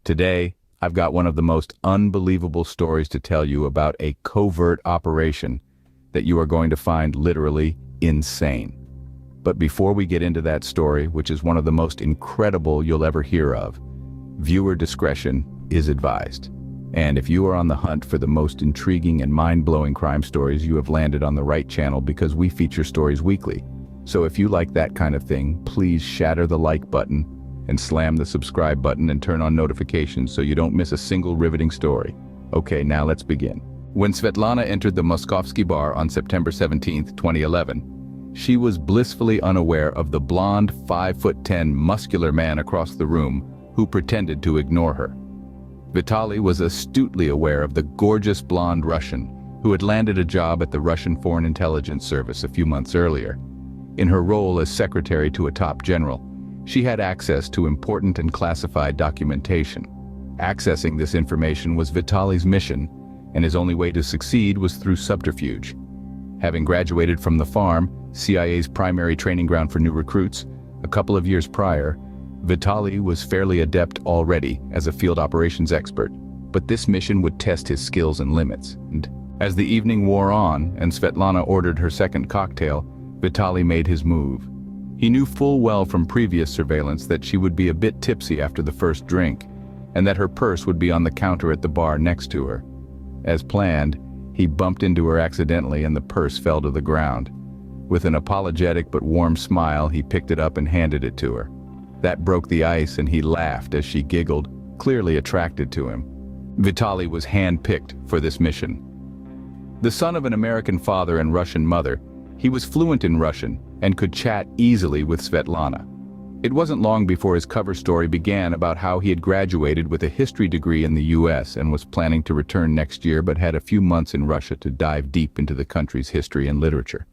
Today, I've got one of the most unbelievable stories to tell you about a covert operation that you are going to find literally insane. But before we get into that story, which is one of the most incredible you'll ever hear of, viewer discretion is advised. And if you are on the hunt for the most intriguing and mind-blowing crime stories, you have landed on the right channel because we feature stories weekly. So if you like that kind of thing, please shatter the like button and slam the subscribe button and turn on notifications so you don't miss a single riveting story. Okay, now let's begin. When Svetlana entered the Moskovsky bar on September 17, 2011, she was blissfully unaware of the blonde, 5'10" muscular man across the room who pretended to ignore her. Vitaly was astutely aware of the gorgeous blonde Russian who had landed a job at the Russian Foreign Intelligence Service a few months earlier. In her role as secretary to a top general, she had access to important and classified documentation. Accessing this information was Vitaly's mission, and his only way to succeed was through subterfuge. Having graduated from the Farm, CIA's primary training ground for new recruits, a couple of years prior, Vitaly was fairly adept already as a field operations expert, but this mission would test his skills and limits. And as the evening wore on and Svetlana ordered her second cocktail, Vitaly made his move. He knew full well from previous surveillance that she would be a bit tipsy after the first drink, and that her purse would be on the counter at the bar next to her. As planned, he bumped into her accidentally and the purse fell to the ground. With an apologetic but warm smile, he picked it up and handed it to her. That broke the ice and he laughed as she giggled, clearly attracted to him. Vitaly was hand-picked for this mission. The son of an American father and Russian mother, he was fluent in Russian and could chat easily with Svetlana. It wasn't long before his cover story began about how he had graduated with a history degree in the US and was planning to return next year but had a few months in Russia to dive deep into the country's history and literature.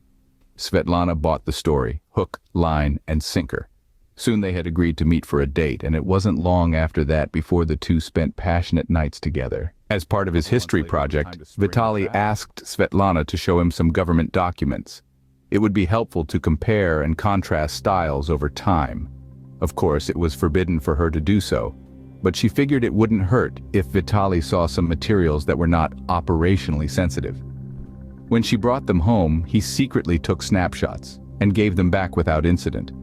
Svetlana bought the story, hook, line, and sinker. Soon they had agreed to meet for a date, and it wasn't long after that before the two spent passionate nights together. As part of his history project, Vitaly asked Svetlana to show him some government documents. It would be helpful to compare and contrast styles over time. Of course, it was forbidden for her to do so, but she figured it wouldn't hurt if Vitaly saw some materials that were not operationally sensitive. When she brought them home, he secretly took snapshots and gave them back without incident.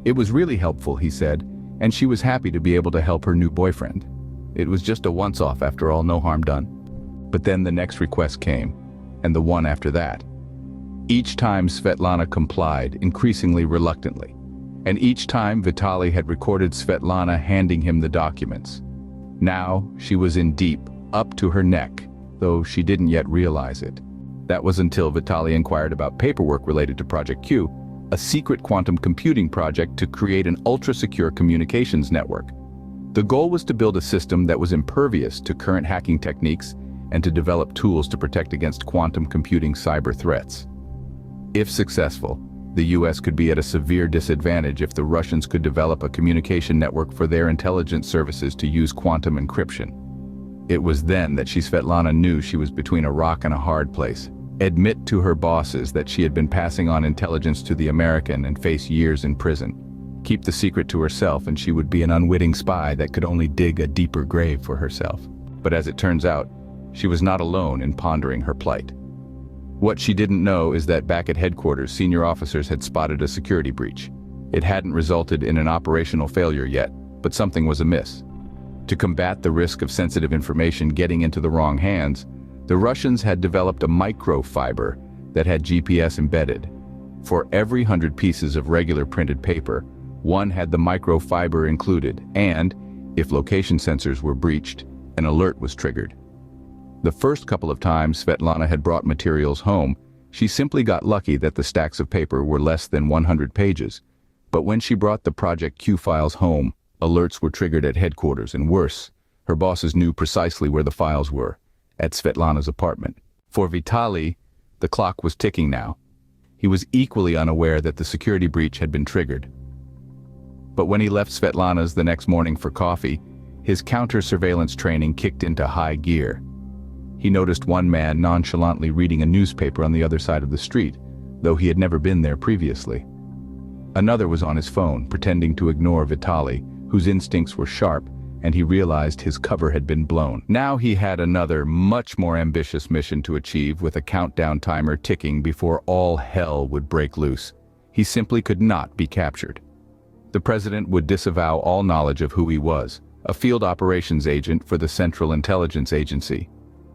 It was really helpful, he said, and she was happy to be able to help her new boyfriend. It was just a once-off after all, no harm done. But then the next request came, and the one after that. Each time Svetlana complied, increasingly reluctantly, and each time Vitaly had recorded Svetlana handing him the documents. Now she was in deep, up to her neck, though she didn't yet realize it. That was until Vitaly inquired about paperwork related to Project Q, a secret quantum computing project to create an ultra-secure communications network. The goal was to build a system that was impervious to current hacking techniques and to develop tools to protect against quantum computing cyber threats. If successful, the US could be at a severe disadvantage if the Russians could develop a communication network for their intelligence services to use quantum encryption. It was then that Svetlana knew she was between a rock and a hard place. Admit to her bosses that she had been passing on intelligence to the American and face years in prison. Keep the secret to herself and she would be an unwitting spy that could only dig a deeper grave for herself. But as it turns out, she was not alone in pondering her plight. What she didn't know is that back at headquarters, senior officers had spotted a security breach. It hadn't resulted in an operational failure yet, but something was amiss. To combat the risk of sensitive information getting into the wrong hands, the Russians had developed a microfiber that had GPS embedded. For every 100 pieces of regular printed paper, one had the microfiber included, and, if location sensors were breached, an alert was triggered. The first couple of times Svetlana had brought materials home, she simply got lucky that the stacks of paper were less than 100 pages. But when she brought the Project Q files home, alerts were triggered at headquarters, and worse, her bosses knew precisely where the files were, at Svetlana's apartment. For Vitaly, the clock was ticking now. He was equally unaware that the security breach had been triggered. But when he left Svetlana's the next morning for coffee, his counter-surveillance training kicked into high gear. He noticed one man nonchalantly reading a newspaper on the other side of the street, though he had never been there previously. Another was on his phone, pretending to ignore Vitaly, whose instincts were sharp and he realized his cover had been blown. Now he had another, much more ambitious mission to achieve, with a countdown timer ticking before all hell would break loose. He simply could not be captured. The president would disavow all knowledge of who he was, a field operations agent for the Central Intelligence Agency.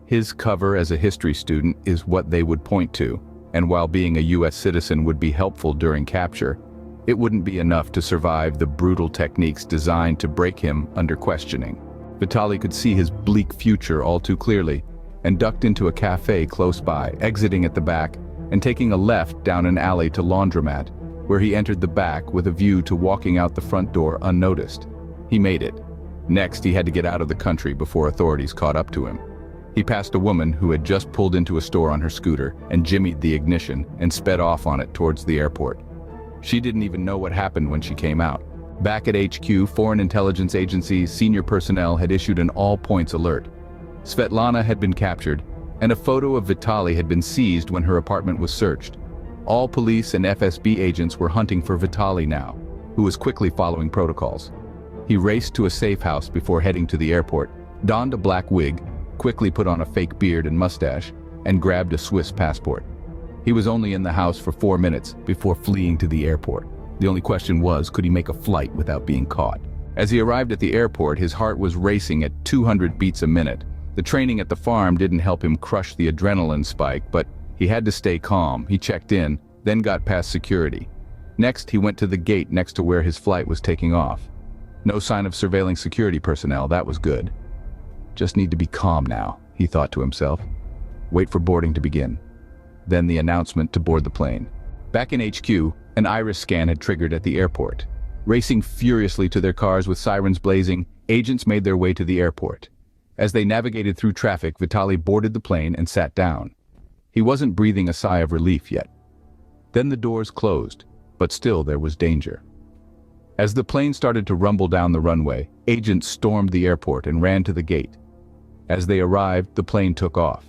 His cover as a history student is what they would point to, and while being a U.S. citizen would be helpful during capture, it wouldn't be enough to survive the brutal techniques designed to break him under questioning. Vitaly could see his bleak future all too clearly, and ducked into a cafe close by, exiting at the back and taking a left down an alley to laundromat, where he entered the back with a view to walking out the front door unnoticed. He made it. Next, he had to get out of the country before authorities caught up to him. He passed a woman who had just pulled into a store on her scooter and jimmied the ignition and sped off on it towards the airport. She didn't even know what happened when she came out. Back at HQ, Foreign Intelligence Agency's senior personnel had issued an all-points alert. Svetlana had been captured, and a photo of Vitaly had been seized when her apartment was searched. All police and FSB agents were hunting for Vitaly now, who was quickly following protocols. He raced to a safe house before heading to the airport, donned a black wig, quickly put on a fake beard and mustache, and grabbed a Swiss passport. He was only in the house for 4 minutes before fleeing to the airport. The only question was, could he make a flight without being caught? As he arrived at the airport, his heart was racing at 200 beats a minute. The training at the farm didn't help him crush the adrenaline spike, but he had to stay calm. He checked in, then got past security. Next, he went to the gate next to where his flight was taking off. No sign of surveilling security personnel, that was good. Just need to be calm now, he thought to himself. Wait for boarding to begin. Then the announcement to board the plane. Back in HQ, an iris scan had triggered at the airport. Racing furiously to their cars with sirens blazing, agents made their way to the airport. As they navigated through traffic, Vitaly boarded the plane and sat down. He wasn't breathing a sigh of relief yet. Then the doors closed, but still there was danger. As the plane started to rumble down the runway, agents stormed the airport and ran to the gate. As they arrived, the plane took off.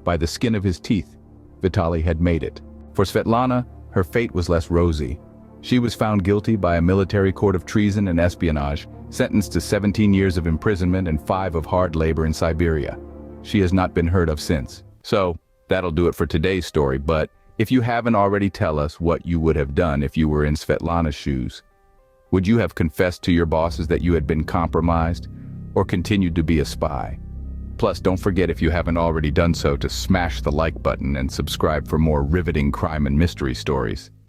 By the skin of his teeth, Vitaly had made it. For Svetlana, her fate was less rosy. She was found guilty by a military court of treason and espionage, sentenced to 17 years of imprisonment and 5 of hard labor in Siberia. She has not been heard of since. So, that'll do it for today's story, but if you haven't already, tell us what you would have done if you were in Svetlana's shoes. Would you have confessed to your bosses that you had been compromised, or continued to be a spy? Plus, don't forget, if you haven't already done so, to smash the like button and subscribe for more riveting crime and mystery stories.